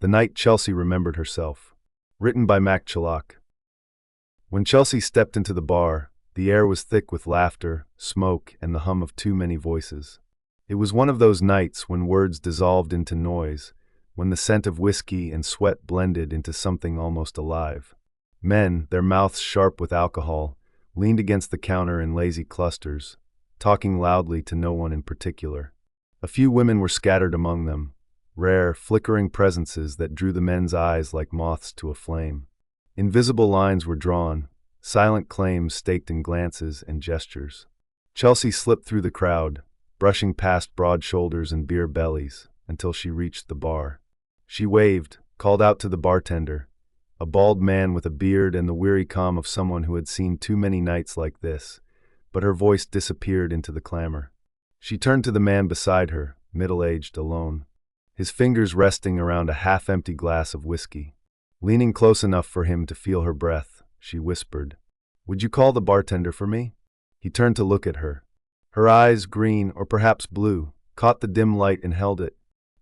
The Night Chelsea Remembered Herself. Written by Mac Chalock. When Chelsea stepped into the bar, the air was thick with laughter, smoke, and the hum of too many voices. It was one of those nights when words dissolved into noise, when the scent of whiskey and sweat blended into something almost alive. Men, their mouths sharp with alcohol, leaned against the counter in lazy clusters, talking loudly to no one in particular. A few women were scattered among them, rare, flickering presences that drew the men's eyes like moths to a flame. Invisible lines were drawn, silent claims staked in glances and gestures. Chelsea slipped through the crowd, brushing past broad shoulders and beer bellies, until she reached the bar. She waved, called out to the bartender, a bald man with a beard and the weary calm of someone who had seen too many nights like this, but her voice disappeared into the clamor. She turned to the man beside her, middle-aged, alone, his fingers resting around a half-empty glass of whiskey. Leaning close enough for him to feel her breath, she whispered, "Would you call the bartender for me?" He turned to look at her. Her eyes, green or perhaps blue, caught the dim light and held it.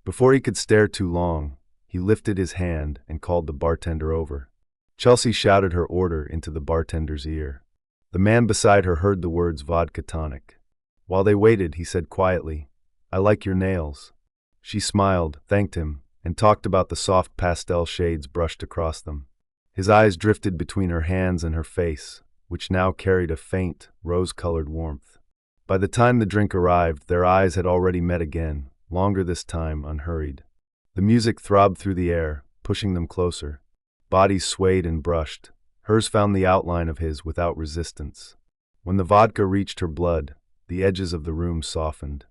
Before he could stare too long, he lifted his hand and called the bartender over. Chelsea shouted her order into the bartender's ear. The man beside her heard the words vodka tonic. While they waited, he said quietly, "I like your nails." She smiled, thanked him, and talked about the soft pastel shades brushed across them. His eyes drifted between her hands and her face, which now carried a faint, rose-colored warmth. By the time the drink arrived, their eyes had already met again, longer this time, unhurried. The music throbbed through the air, pushing them closer. Bodies swayed and brushed. Hers found the outline of his without resistance. When the vodka reached her blood, the edges of the room softened.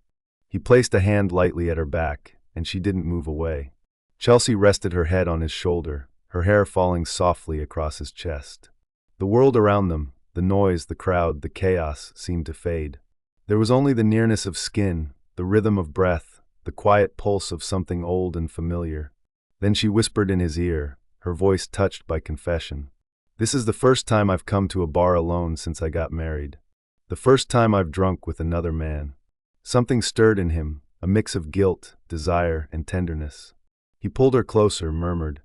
He placed a hand lightly at her back, and she didn't move away. Chelsea rested her head on his shoulder, her hair falling softly across his chest. The world around them, the noise, the crowd, the chaos, seemed to fade. There was only the nearness of skin, the rhythm of breath, the quiet pulse of something old and familiar. Then she whispered in his ear, her voice touched by confession. "This is the first time I've come to a bar alone since I got married. The first time I've drunk with another man." Something stirred in him, a mix of guilt, desire, and tenderness. He pulled her closer, murmured,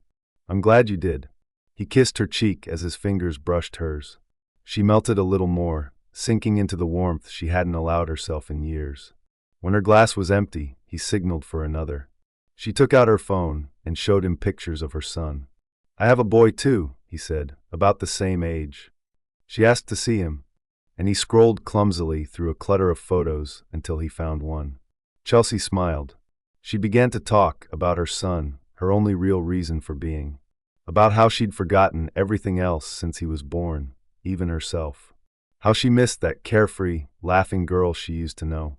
"I'm glad you did." He kissed her cheek as his fingers brushed hers. She melted a little more, sinking into the warmth she hadn't allowed herself in years. When her glass was empty, he signaled for another. She took out her phone and showed him pictures of her son. "I have a boy too," he said, "about the same age." She asked to see him, and he scrolled clumsily through a clutter of photos until he found one. Chelsea smiled. She began to talk about her son, her only real reason for being. About how she'd forgotten everything else since he was born, even herself. How she missed that carefree, laughing girl she used to know.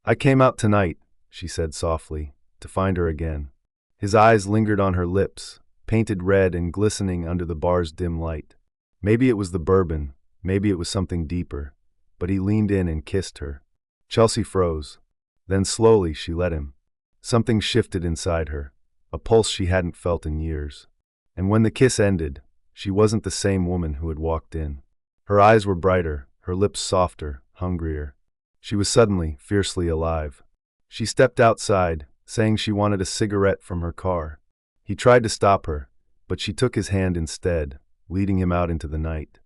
"I came out tonight," she said softly, "to find her again." His eyes lingered on her lips, painted red and glistening under the bar's dim light. Maybe it was the bourbon, maybe it was something deeper, but he leaned in and kissed her. Chelsea froze. Then slowly she let him. Something shifted inside her, a pulse she hadn't felt in years. And when the kiss ended, she wasn't the same woman who had walked in. Her eyes were brighter, her lips softer, hungrier. She was suddenly, fiercely alive. She stepped outside, saying she wanted a cigarette from her car. He tried to stop her, but she took his hand instead, leading him out into the night.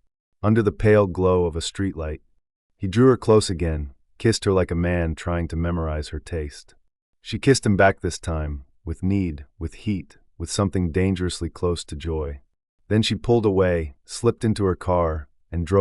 Under the pale glow of a streetlight, he drew her close again, kissed her like a man trying to memorize her taste. She kissed him back this time, with need, with heat, with something dangerously close to joy. Then she pulled away, slipped into her car, and drove